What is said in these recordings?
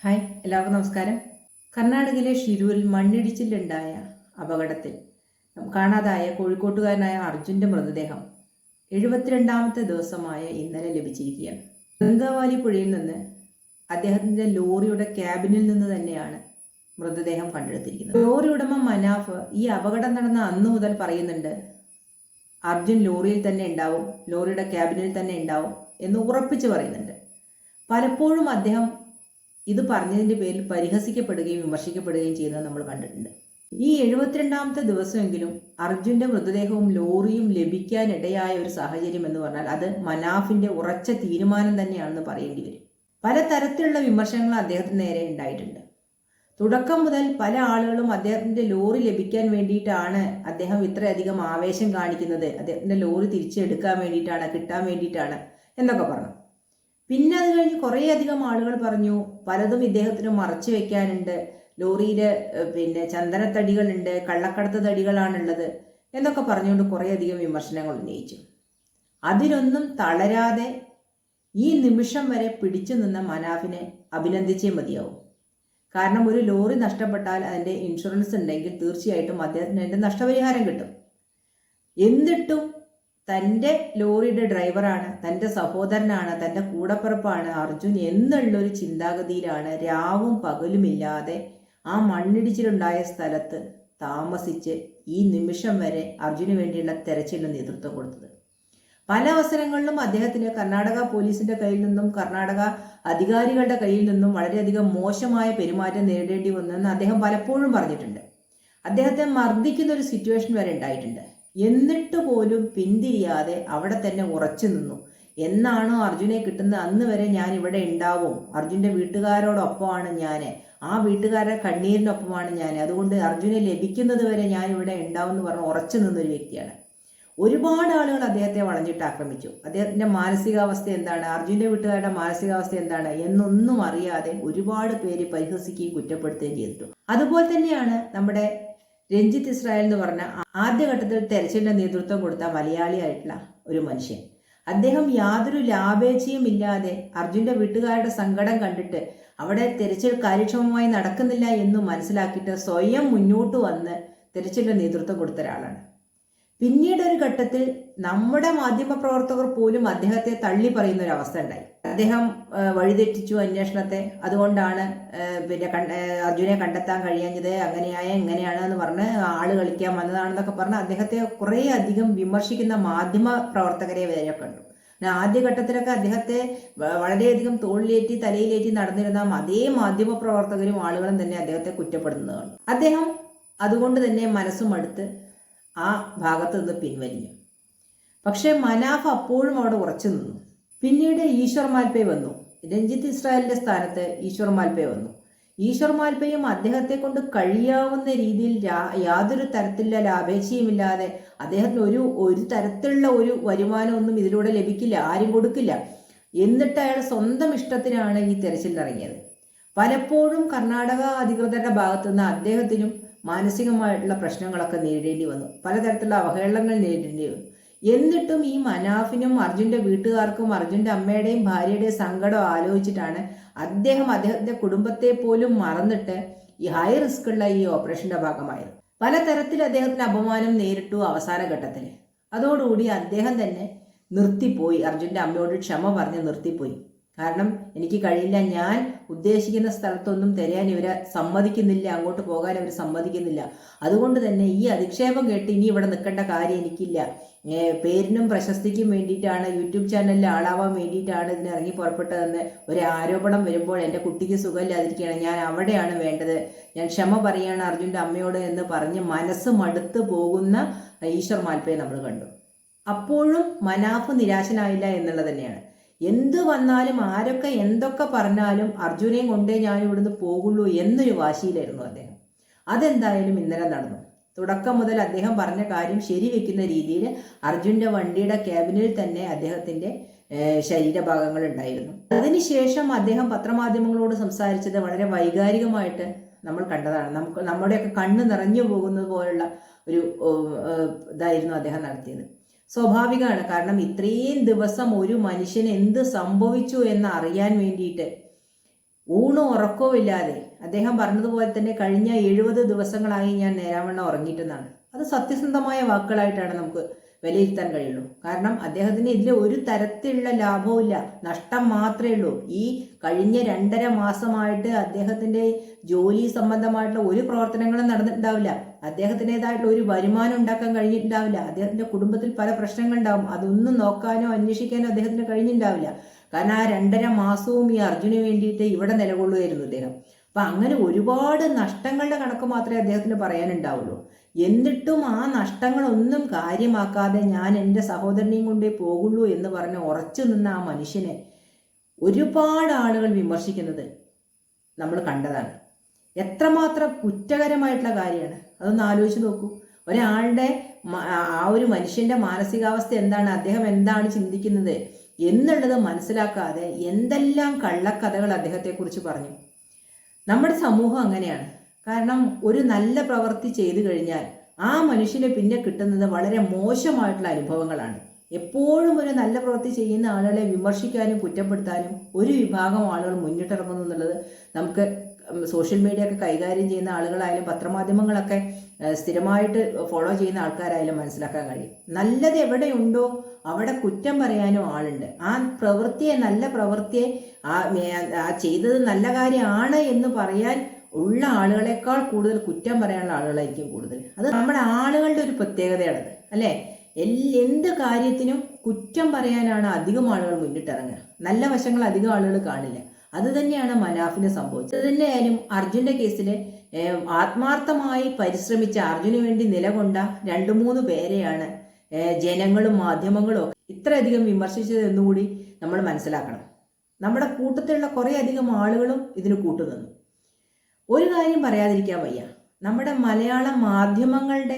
Hi, എല്ലാവർക്കും നമസ്കാരം. കർണാടകയിലെ ഷിരൂരിൽ മണ്ണിടിച്ചിലുണ്ടായ അപകടത്തിൽ കാണാതായ കോഴിക്കോട്ടുകാരനായ അർജുൻ്റെ മൃതദേഹം 72ാമത്തെ ദിവസമായ ഇന്നലെ ലഭിച്ചിരിക്കുകയാണ്. ഗംഗാവാലി പുഴയിൽ നിന്ന് അദ്ദേഹത്തിൻ്റെ ലോറിയുടെ ക്യാബിനിൽ നിന്ന് തന്നെയാണ് മൃതദേഹം കണ്ടെടുത്തിരിക്കുന്നത്. ലോറി ഉടമ മനാഫ് ഈ അപകടം നടന്ന അന്നു മുതൽ പറയുന്നുണ്ട്, അർജുൻ ലോറിയിൽ തന്നെ ഉണ്ടാവും, ലോറിയുടെ ക്യാബിനിൽ തന്നെ ഉണ്ടാവും എന്ന് ഉറപ്പിച്ച് പറയുന്നുണ്ട്. പലപ്പോഴും അദ്ദേഹം ഇത് പറഞ്ഞതിൻ്റെ പേരിൽ പരിഹസിക്കപ്പെടുകയും വിമർശിക്കപ്പെടുകയും ചെയ്യുന്നത് നമ്മൾ കണ്ടിട്ടുണ്ട്. ഈ 72ാമത്തെ ദിവസമെങ്കിലും അർജുൻ്റെ മൃതദേഹവും ലോറിയും ലഭിക്കാനിടയായ ഒരു സാഹചര്യം എന്ന് പറഞ്ഞാൽ അത് മനാഫിൻ്റെ ഉറച്ച തീരുമാനം തന്നെയാണെന്ന് പറയേണ്ടി വരും. പലതരത്തിലുള്ള വിമർശനങ്ങൾ അദ്ദേഹത്തിന് നേരെ ഉണ്ടായിട്ടുണ്ട്. തുടക്കം മുതൽ പല ആളുകളും അദ്ദേഹത്തിൻ്റെ ലോറി ലഭിക്കാൻ വേണ്ടിയിട്ടാണ് അദ്ദേഹം ഇത്രയധികം ആവേശം കാണിക്കുന്നത്, അദ്ദേഹത്തിൻ്റെ ലോറി തിരിച്ചെടുക്കാൻ വേണ്ടിയിട്ടാണ്, കിട്ടാൻ വേണ്ടിയിട്ടാണ് എന്നൊക്കെ പറഞ്ഞു. പിന്നെ അത് കഴിഞ്ഞ് കുറേയധികം ആളുകൾ പറഞ്ഞു പലതും ഇദ്ദേഹത്തിന് മറച്ചു വെക്കാനുണ്ട്, ലോറിയിൽ ചന്ദനത്തടികളുണ്ട്, കള്ളക്കടത്ത് തടികളാണുള്ളത് എന്നൊക്കെ പറഞ്ഞുകൊണ്ട് കുറേയധികം വിമർശനങ്ങൾ ഉന്നയിച്ചു. അതിലൊന്നും തളരാതെ ഈ നിമിഷം വരെ പിടിച്ചു നിന്ന മനാഫിനെ അഭിനന്ദിച്ചേ മതിയാവും. കാരണം ഒരു ലോറി നഷ്ടപ്പെട്ടാൽ അതിൻ്റെ ഇൻഷുറൻസ് ഉണ്ടെങ്കിൽ തീർച്ചയായിട്ടും അദ്ദേഹത്തിന് അതിൻ്റെ നഷ്ടപരിഹാരം കിട്ടും. എന്നിട്ടും തൻ്റെ ലോറിയുടെ ഡ്രൈവറാണ്, തൻ്റെ സഹോദരനാണ്, തൻ്റെ കൂടപ്പിറപ്പാണ് അർജുൻ എന്നുള്ളൊരു ചിന്താഗതിയിലാണ് രാവും പകലുമില്ലാതെ ആ മണ്ണിടിച്ചിലുണ്ടായ സ്ഥലത്ത് താമസിച്ച് ഈ നിമിഷം വരെ അർജുന് വേണ്ടിയുള്ള തെരച്ചിലിന് നേതൃത്വം കൊടുത്തത്. പല അവസരങ്ങളിലും അദ്ദേഹത്തിന് കർണാടക പോലീസിൻ്റെ കയ്യിൽ നിന്നും കർണാടക അധികാരികളുടെ കയ്യിൽ നിന്നും വളരെയധികം മോശമായ പെരുമാറ്റം നേരിടേണ്ടി വന്നെന്ന് അദ്ദേഹം പലപ്പോഴും പറഞ്ഞിട്ടുണ്ട്. അദ്ദേഹത്തെ മർദ്ദിക്കുന്ന ഒരു സിറ്റുവേഷൻ വരെ ഉണ്ടായിട്ടുണ്ട്. എന്നിട്ട് പോലും പിന്തിരിയാതെ അവിടെ തന്നെ ഉറച്ചു നിന്നു. എന്നാണോ അർജുനെ കിട്ടുന്നത് അന്ന് വരെ ഞാൻ ഇവിടെ ഉണ്ടാവും, അർജുൻ്റെ വീട്ടുകാരോടൊപ്പമാണ് ഞാൻ, ആ വീട്ടുകാരുടെ കണ്ണീരിനൊപ്പമാണ് ഞാൻ, അതുകൊണ്ട് അർജുനെ ലഭിക്കുന്നത് വരെ ഞാൻ ഇവിടെ ഉണ്ടാവും എന്ന് പറഞ്ഞ് ഉറച്ചു നിന്നൊരു വ്യക്തിയാണ്. ഒരുപാട് ആളുകൾ അദ്ദേഹത്തെ വളഞ്ഞിട്ട് ആക്രമിച്ചു. അദ്ദേഹത്തിൻ്റെ മാനസികാവസ്ഥ എന്താണ്, അർജുൻ്റെ വീട്ടുകാരുടെ മാനസികാവസ്ഥ എന്താണ് എന്നൊന്നും അറിയാതെ ഒരുപാട് പേര് പരിഹസിക്കുകയും കുറ്റപ്പെടുത്തുകയും ചെയ്തിട്ടു. അതുപോലെ തന്നെയാണ് നമ്മുടെ രഞ്ജിത്ത് ഇസ്രായേൽ എന്ന് പറഞ്ഞ ആദ്യഘട്ടത്തിൽ തെരച്ചിലിന്റെ നേതൃത്വം കൊടുത്ത മലയാളിയായിട്ടുള്ള ഒരു മനുഷ്യൻ. അദ്ദേഹം യാതൊരു ലാഭേച്ഛയും ഇല്ലാതെ അർജുൻ്റെ വീട്ടുകാരുടെ സങ്കടം കണ്ടിട്ട് അവിടെ തെരച്ചിൽ കാര്യക്ഷമമായി നടക്കുന്നില്ല എന്ന് മനസ്സിലാക്കിയിട്ട് സ്വയം മുന്നോട്ട് വന്ന് തെരച്ചിലിന്റെ നേതൃത്വം കൊടുത്ത ഒരാളാണ്. പിന്നീട് ഒരു ഘട്ടത്തിൽ നമ്മുടെ മാധ്യമപ്രവർത്തകർ പോലും അദ്ദേഹത്തെ തള്ളി പറയുന്ന ഒരു അവസ്ഥ ഉണ്ടായി. അദ്ദേഹം വഴിതെറ്റിച്ചു അന്വേഷണത്തെ, അതുകൊണ്ടാണ് അർജുനെ കണ്ടെത്താൻ കഴിയാഞ്ഞത്, ഇങ്ങനെയാണ് എന്ന് പറഞ്ഞ് ആള് കളിക്കാൻ വന്നതാണെന്നൊക്കെ പറഞ്ഞ് അദ്ദേഹത്തെ കുറേ അധികം വിമർശിക്കുന്ന മാധ്യമ പ്രവർത്തകരെ വരെ കണ്ടു. ആദ്യഘട്ടത്തിലൊക്കെ അദ്ദേഹത്തെ വളരെയധികം തോളിലേറ്റി തലയിലേറ്റി നടന്നിരുന്ന അതേ മാധ്യമ പ്രവർത്തകരും ആളുകളും തന്നെ അദ്ദേഹത്തെ കുറ്റപ്പെടുന്നതാണ്. അദ്ദേഹം അതുകൊണ്ട് തന്നെ മനസ്സും അടുത്ത് ആ ഭാഗത്ത് നിന്ന് പിൻവലിഞ്ഞു. പക്ഷേ മനാഫ് അപ്പോഴും അവിടെ ഉറച്ചു നിന്നു. പിന്നീട് ഈശ്വർ മാൽപേ വന്നു. രഞ്ജിത്ത് ഇസ്രായേലിന്റെ സ്ഥാനത്ത് ഈശ്വർ മാൽപേ വന്നു. ഈശ്വർ മാൽപേയും അദ്ദേഹത്തെ കൊണ്ട് കഴിയാവുന്ന രീതിയിൽ യാതൊരു തരത്തിലുള്ള ലാഭേച്ഛയുമില്ലാതെ അദ്ദേഹത്തിന് ഒരു തരത്തിലുള്ള ഒരു വരുമാനമൊന്നും ഇതിലൂടെ ലഭിക്കില്ല, ആരും കൊടുക്കില്ല. എന്നിട്ട് അയാൾ സ്വന്തം ഇഷ്ടത്തിനാണ് ഈ തെരച്ചിലിനിറങ്ങിയത്. പലപ്പോഴും കർണാടക അധികൃതരുടെ ഭാഗത്തുനിന്ന് അദ്ദേഹത്തിനും മാനസികമായിട്ടുള്ള പ്രശ്നങ്ങളൊക്കെ നേരിടേണ്ടി വന്നു, പലതരത്തിലുള്ള അവഹേളനങ്ങൾ നേരിടേണ്ടി വന്നു. എന്നിട്ടും ഈ മനാഫിനും അർജുൻ്റെ വീട്ടുകാർക്കും അർജുൻ്റെ അമ്മയുടെയും ഭാര്യയുടെയും സങ്കടം ആലോചിച്ചിട്ടാണ് അദ്ദേഹത്തിൻ്റെ കുടുംബത്തെ പോലും മറന്നിട്ട് ഈ ഹൈ റിസ്ക് ഉള്ള ഈ ഓപ്പറേഷന്റെ ഭാഗമായത്. പലതരത്തിൽ അദ്ദേഹത്തിന് അപമാനം നേരിട്ടു അവസാന ഘട്ടത്തിൽ. അതോടുകൂടി അദ്ദേഹം തന്നെ നിർത്തിപ്പോയി, അർജുൻ്റെ അമ്മയോട് ക്ഷമ പറഞ്ഞ് നിർത്തിപ്പോയി. കാരണം എനിക്ക് കഴിയില്ല, ഞാൻ ഉദ്ദേശിക്കുന്ന സ്ഥലത്തൊന്നും തരാൻ ഇവരെ സമ്മതിക്കുന്നില്ല, അങ്ങോട്ട് പോകാൻ അവർ സമ്മതിക്കുന്നില്ല, അതുകൊണ്ട് തന്നെ ഈ അധിക്ഷേപം കേട്ട് ഇനി ഇവിടെ നിൽക്കേണ്ട കാര്യം എനിക്കില്ല, പേരിനും പ്രശസ്തിക്കും വേണ്ടിയിട്ടാണ്, യൂട്യൂബ് ചാനലിൽ ആളാവാൻ വേണ്ടിയിട്ടാണ് ഇതിന് ഇറങ്ങി പുറപ്പെട്ടതെന്ന് ഒരു ആരോപണം വരുമ്പോൾ എൻ്റെ കുട്ടിക്ക് സുഖമില്ലാതിരിക്കുകയാണ്, ഞാൻ അവിടെയാണ് വേണ്ടത്, ഞാൻ ക്ഷമ പറയുകയാണ് അർജുൻ്റെ അമ്മയോട് എന്ന് പറഞ്ഞ് മനസ്സ് മടുത്ത് പോകുന്ന ഈശ്വർ മാൽപേ നമ്മൾ കണ്ടു. അപ്പോഴും മനാഫ് നിരാശനായില്ല എന്നുള്ളത് തന്നെയാണ്. എന്ത് വന്നാലും ആരൊക്കെ എന്തൊക്കെ പറഞ്ഞാലും അർജുനെയും കൊണ്ടേ ഞാൻ ഇവിടുന്ന് പോകുള്ളൂ എന്നൊരു വാശിയിലായിരുന്നു അദ്ദേഹം. അതെന്തായാലും ഇന്നലെ നടന്നു. തുടക്കം മുതൽ അദ്ദേഹം പറഞ്ഞ കാര്യം ശരിവെക്കുന്ന രീതിയിൽ അർജുൻ്റെ വണ്ടിയുടെ ക്യാബിനിൽ തന്നെ അദ്ദേഹത്തിൻ്റെ ശരീരഭാഗങ്ങൾ ഉണ്ടായിരുന്നു. അതിനുശേഷം അദ്ദേഹം പത്രമാധ്യമങ്ങളോട് സംസാരിച്ചത് വളരെ വൈകാരികമായിട്ട് നമ്മൾ കണ്ടതാണ്. നമ്മുടെയൊക്കെ കണ്ണ് നിറഞ്ഞു പോകുന്നത് പോലുള്ള ഒരു ഇതായിരുന്നു അദ്ദേഹം നടത്തിയത്. സ്വാഭാവികമാണ്, കാരണം ഇത്രയും ദിവസം ഒരു മനുഷ്യന് എന്ത് സംഭവിച്ചു എന്ന് അറിയാൻ വേണ്ടിയിട്ട് ഊണും ഉറക്കവും ഇല്ലാതെ അദ്ദേഹം പറഞ്ഞതുപോലെ തന്നെ കഴിഞ്ഞ 70 ദിവസങ്ങളായി ഞാൻ നേരാവണ്ണം ഉറങ്ങിയിട്ടെന്നാണ്. അത് സത്യസന്ധമായ വാക്കുകളായിട്ടാണ് നമുക്ക് വിലയിരുത്താൻ കഴിയുള്ളൂ. കാരണം അദ്ദേഹത്തിന് ഇതിൽ ഒരു തരത്തിലുള്ള ലാഭവുമില്ല, നഷ്ടം മാത്രമേ ഉള്ളൂ. ഈ കഴിഞ്ഞ 2.5 മാസമായിട്ട് അദ്ദേഹത്തിന്റെ ജോലി സംബന്ധമായിട്ടുള്ള ഒരു പ്രവർത്തനങ്ങളും നടന്നിട്ടുണ്ടാവില്ല. അദ്ദേഹത്തിൻ്റെതായിട്ടുള്ള ഒരു വരുമാനം ഉണ്ടാക്കാൻ കഴിഞ്ഞിട്ടുണ്ടാവില്ല. അദ്ദേഹത്തിന്റെ കുടുംബത്തിൽ പല പ്രശ്നങ്ങളുണ്ടാവും. അതൊന്നും നോക്കാനോ അന്വേഷിക്കാനോ അദ്ദേഹത്തിന് കഴിഞ്ഞിട്ടുണ്ടാവില്ല. കാരണം ആ 2.5 മാസവും ഈ അർജുന് വേണ്ടിയിട്ട് ഇവിടെ നിലകൊള്ളുകയായിരുന്നു അദ്ദേഹം. അപ്പൊ അങ്ങനെ ഒരുപാട് നഷ്ടങ്ങളുടെ കണക്ക് മാത്രമേ അദ്ദേഹത്തിന് പറയാനുണ്ടാവുള്ളൂ. എന്നിട്ടും ആ നഷ്ടങ്ങളൊന്നും കാര്യമാക്കാതെ ഞാൻ എൻ്റെ സഹോദരനെയും കൊണ്ടേ പോകുള്ളൂ എന്ന് പറഞ്ഞ് ഉറച്ചു നിന്ന ആ മനുഷ്യനെ ഒരുപാട് ആളുകൾ വിമർശിക്കുന്നത് നമ്മൾ കണ്ടതാണ്. എത്രമാത്രം കുറ്റകരമായിട്ടുള്ള കാര്യമാണ് അതൊന്ന് ആലോചിച്ച് നോക്കൂ. ഒരാളുടെ ആ ഒരു മനുഷ്യന്റെ മാനസികാവസ്ഥ എന്താണ്, അദ്ദേഹം എന്താണ് ചിന്തിക്കുന്നത് എന്നുള്ളത് മനസ്സിലാക്കാതെ എന്തെല്ലാം കള്ളക്കഥകൾ അദ്ദേഹത്തെക്കുറിച്ച് പറഞ്ഞു. നമ്മുടെ സമൂഹം അങ്ങനെയാണ്. കാരണം ഒരു നല്ല പ്രവൃത്തി ചെയ്തു കഴിഞ്ഞാൽ ആ മനുഷ്യന് പിന്നെ കിട്ടുന്നത് വളരെ മോശമായിട്ടുള്ള അനുഭവങ്ങളാണ്. എപ്പോഴും ഒരു നല്ല പ്രവൃത്തി ചെയ്യുന്ന ആളുകളെ വിമർശിക്കാനും കുറ്റപ്പെടുത്താനും ഒരു വിഭാഗം ആളുകൾ മുന്നിട്ടിറങ്ങുന്നു എന്നുള്ളത് നമുക്ക് സോഷ്യൽ മീഡിയ ഒക്കെ കൈകാര്യം ചെയ്യുന്ന ആളുകളായാലും പത്രമാധ്യമങ്ങളൊക്കെ സ്ഥിരമായിട്ട് ഫോളോ ചെയ്യുന്ന ആൾക്കാരായാലും മനസ്സിലാക്കാൻ കഴിയും. നല്ലത് എവിടെയുണ്ടോ അവിടെ കുറ്റം പറയാനും ആളുണ്ട്. ആ പ്രവൃത്തിയെ, നല്ല പ്രവൃത്തിയെ, ആ ചെയ്തത് നല്ല കാര്യമാണ് എന്ന് പറയാൻ ഉള്ള ആളുകളെക്കാൾ കൂടുതൽ കുറ്റം പറയാനുള്ള ആളുകളായിരിക്കും കൂടുതൽ. അത് നമ്മുടെ ആളുകളുടെ ഒരു പ്രത്യേകതയാണത്, അല്ലേ? എന്ത് കാര്യത്തിനും കുറ്റം പറയാനാണ് അധികം ആളുകൾ മുന്നിട്ടിറങ്ങുക. നല്ല വശങ്ങൾ അധികം ആളുകൾ കാണില്ല. അത് തന്നെയാണ് മനാഫിന് സംഭവിച്ചത്. അത് തന്നെയായാലും അർജുന്റെ കേസിൽ ആത്മാർത്ഥമായി പരിശ്രമിച്ച, അർജുന് വേണ്ടി നിലകൊണ്ട 2-3 പേരെയാണ് ജനങ്ങളും മാധ്യമങ്ങളും ഇത്രയധികം വിമർശിച്ചത് എന്നുകൂടി നമ്മൾ മനസ്സിലാക്കണം. നമ്മുടെ കൂട്ടത്തിലുള്ള കുറേ അധികം ആളുകളും ഇതിന് കൂട്ടുനിന്നു. ഒരു കാര്യം പറയാതിരിക്കാൻ വയ്യ, നമ്മുടെ മലയാള മാധ്യമങ്ങളുടെ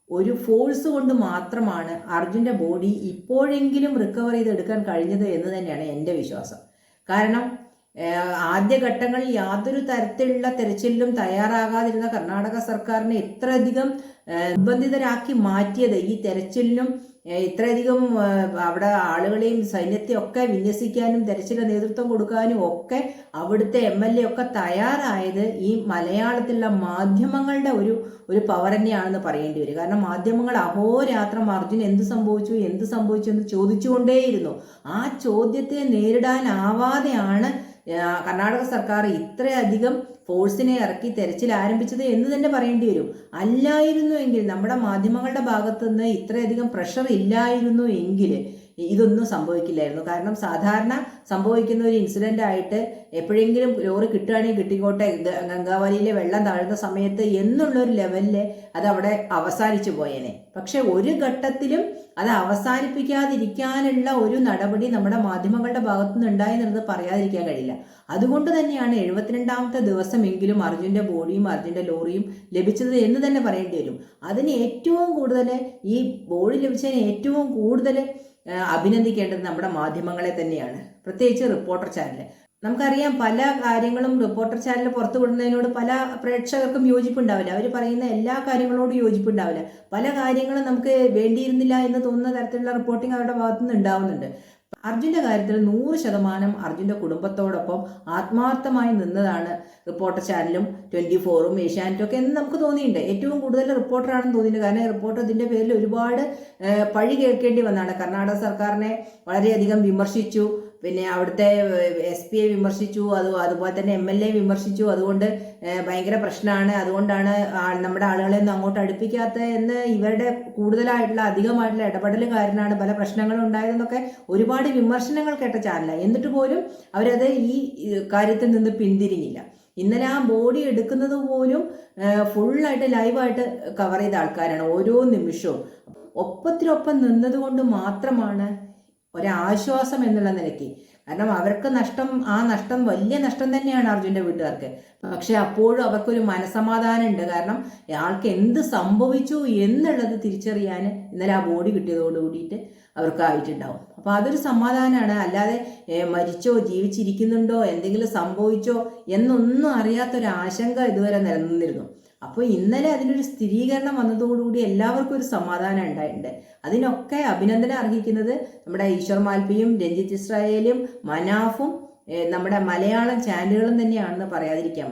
ഒരു ഫോഴ്സ് കൊണ്ട് മാത്രമാണ് അർജുന്റെ ബോഡി ഇപ്പോഴെങ്കിലും റിക്കവർ ചെയ്തെടുക്കാൻ കഴിഞ്ഞത് എന്ന് തന്നെയാണ് എൻ്റെ വിശ്വാസം. കാരണം ആദ്യഘട്ടങ്ങളിൽ യാതൊരു തരത്തിലുള്ള തെരച്ചിലിലും തയ്യാറാകാതിരുന്ന കർണാടക സർക്കാരിനെ ഇത്രയധികം നിർബന്ധിതരാക്കി മാറ്റിയത് ഈ തെരച്ചിലിനും ഇത്രയധികം അവിടെ ആളുകളെയും സൈന്യത്തെയും ഒക്കെ വിന്യസിക്കാനും തെരച്ചിലിന് നേതൃത്വം കൊടുക്കാനും ഒക്കെ അവിടുത്തെ MLA ഒക്കെ തയ്യാറായത് ഈ മലയാളത്തിലുള്ള മാധ്യമങ്ങളുടെ ഒരു പവർ തന്നെയാണെന്ന് പറയേണ്ടി വരും. കാരണം മാധ്യമങ്ങൾ അഹോരാത്രം അർജുൻ എന്ത് സംഭവിച്ചു എന്ന് ചോദിച്ചുകൊണ്ടേയിരുന്നു. ആ ചോദ്യത്തെ നേരിടാനാവാതെയാണ് കർണാടക സർക്കാർ ഇത്രയധികം ഫോഴ്സിനെ ഇറക്കി തെരച്ചിൽ ആരംഭിച്ചത് എന്ന് തന്നെ പറയേണ്ടി വരും. അല്ലായിരുന്നു എങ്കിൽ, നമ്മുടെ മാധ്യമങ്ങളുടെ ഭാഗത്തു നിന്ന് ഇത്രയധികം പ്രഷർ ഇല്ലായിരുന്നു എങ്കിൽ ഇതൊന്നും സംഭവിക്കില്ലായിരുന്നു. കാരണം സാധാരണ സംഭവിക്കുന്ന ഒരു ഇൻസിഡന്റ് ആയിട്ട് എപ്പോഴെങ്കിലും ലോറി കിട്ടുകയാണെങ്കിൽ കിട്ടിക്കോട്ടെ, ഗംഗാവലിയിലെ വെള്ളം താഴ്ന്ന സമയത്ത് എന്നുള്ളൊരു ലെവലിൽ അത് അവിടെ അവസാനിച്ചു പോയേനെ. പക്ഷെ ഒരു ഘട്ടത്തിലും അത് അവസാനിപ്പിക്കാതിരിക്കാനുള്ള ഒരു നടപടി നമ്മുടെ മാധ്യമങ്ങളുടെ ഭാഗത്തുനിന്ന് ഉണ്ടായി എന്നത് പറയാതിരിക്കാൻ കഴിയില്ല. അതുകൊണ്ട് തന്നെയാണ് 72ാമത്തെ ദിവസമെങ്കിലും അർജുന്റെ ബോഡിയും അർജുന്റെ ലോറിയും ലഭിച്ചത് എന്ന് തന്നെ പറയേണ്ടി വരും. അതിന് ഏറ്റവും കൂടുതൽ, ഈ ബോഡി ലഭിച്ചതിന് ഏറ്റവും കൂടുതൽ അഭിനന്ദിക്കേണ്ടത് നമ്മുടെ മാധ്യമങ്ങളെ തന്നെയാണ്, പ്രത്യേകിച്ച് റിപ്പോർട്ടർ ചാനൽ. നമുക്കറിയാം, പല കാര്യങ്ങളും റിപ്പോർട്ടർ ചാനൽ പുറത്തു വിടുന്നതിനോട് പല പ്രേക്ഷകർക്കും യോജിപ്പുണ്ടാവില്ല. അവർ പറയുന്ന എല്ലാ കാര്യങ്ങളോടും യോജിപ്പുണ്ടാവില്ല. പല കാര്യങ്ങളും നമുക്ക് വേണ്ടിയിരുന്നില്ല എന്ന് തോന്നുന്ന തരത്തിലുള്ള റിപ്പോർട്ടിംഗ് അവരുടെ ഭാഗത്തുനിന്ന് ഉണ്ടാവുന്നുണ്ട്. അർജുന്റെ കാര്യത്തിൽ 100% അർജുന്റെ കുടുംബത്തോടൊപ്പം ആത്മാർത്ഥമായി നിന്നതാണ് റിപ്പോർട്ടർ ചാനലും 24ഉം ഏഷ്യാനെറ്റും ഒക്കെ എന്ന് നമുക്ക് തോന്നിയിട്ടുണ്ട്. ഏറ്റവും കൂടുതൽ റിപ്പോർട്ടറാണെന്ന് തോന്നിയിട്ടുണ്ട്. കാരണം റിപ്പോർട്ടർ ഇതിന്റെ പേരിൽ ഒരുപാട് പഴി കേൾക്കേണ്ടി വന്നതാണ്. കർണാടക സർക്കാരിനെ വളരെയധികം വിമർശിച്ചു, പിന്നെ അവിടുത്തെ SP വിമർശിച്ചു, അതുപോലെ തന്നെ MLA വിമർശിച്ചു. അതുകൊണ്ട് ഭയങ്കര പ്രശ്നമാണ്, അതുകൊണ്ടാണ് നമ്മുടെ ആളുകളെ ഒന്നും അങ്ങോട്ട് അടുപ്പിക്കാത്ത എന്ന് ഇവരുടെ കൂടുതലായിട്ടുള്ള അധികമായിട്ടുള്ള ഇടപെടലുകാരനാണ് പല പ്രശ്നങ്ങളും ഉണ്ടായതെന്നൊക്കെ ഒരുപാട് വിമർശനങ്ങൾ കേട്ട ചാനലാണ്. എന്നിട്ട് പോലും അവരത് ഈ കാര്യത്തിൽ നിന്ന് പിന്തിരിഞ്ഞില്ല. ഇന്നലെ ആ ബോഡി എടുക്കുന്നത് പോലും ഫുള്ളായിട്ട് ലൈവായിട്ട് കവർ ചെയ്ത ആൾക്കാരാണ്. ഓരോ നിമിഷവും ഒപ്പത്തിനൊപ്പം നിന്നതുകൊണ്ട് മാത്രമാണ് ഒരാശ്വാസം എന്നുള്ള നിലയ്ക്ക്. കാരണം അവർക്ക് ആ നഷ്ടം വലിയ നഷ്ടം തന്നെയാണ് അർജുന്റെ വീട്ടുകാർക്ക്. പക്ഷെ അപ്പോഴും അവർക്കൊരു മനസമാധാനം ഉണ്ട്. കാരണം ആൾക്ക് എന്ത് സംഭവിച്ചു എന്നുള്ളത് തിരിച്ചറിയാൻ ഇന്നലെ ആ ബോഡി കിട്ടിയതോട് കൂടിയിട്ട് അവർക്ക് ആയിട്ടുണ്ടാവും. അപ്പൊ അതൊരു സമാധാനമാണ്. അല്ലാതെ മരിച്ചോ ജീവിച്ചിരിക്കുന്നുണ്ടോ എന്തെങ്കിലും സംഭവിച്ചോ എന്നൊന്നും അറിയാത്തൊരു ആശങ്ക ഇതുവരെ നിലനിന്നിരുന്നു. അപ്പോൾ ഇന്നലെ അതിനൊരു സ്ഥിരീകരണം വന്നതോടുകൂടി എല്ലാവർക്കും ഒരു സമാധാനം ഉണ്ടായിട്ടുണ്ട്. അതിനൊക്കെ അഭിനന്ദനം അർഹിക്കുന്നത് നമ്മുടെ ഈശ്വർ മാൽപ്പിയും രഞ്ജിത്ത് ഇസ്രായേലും മനാഫും നമ്മുടെ മലയാളം ചാനലുകളും തന്നെയാണെന്ന് പറയാതിരിക്കാൻ വയ്യ.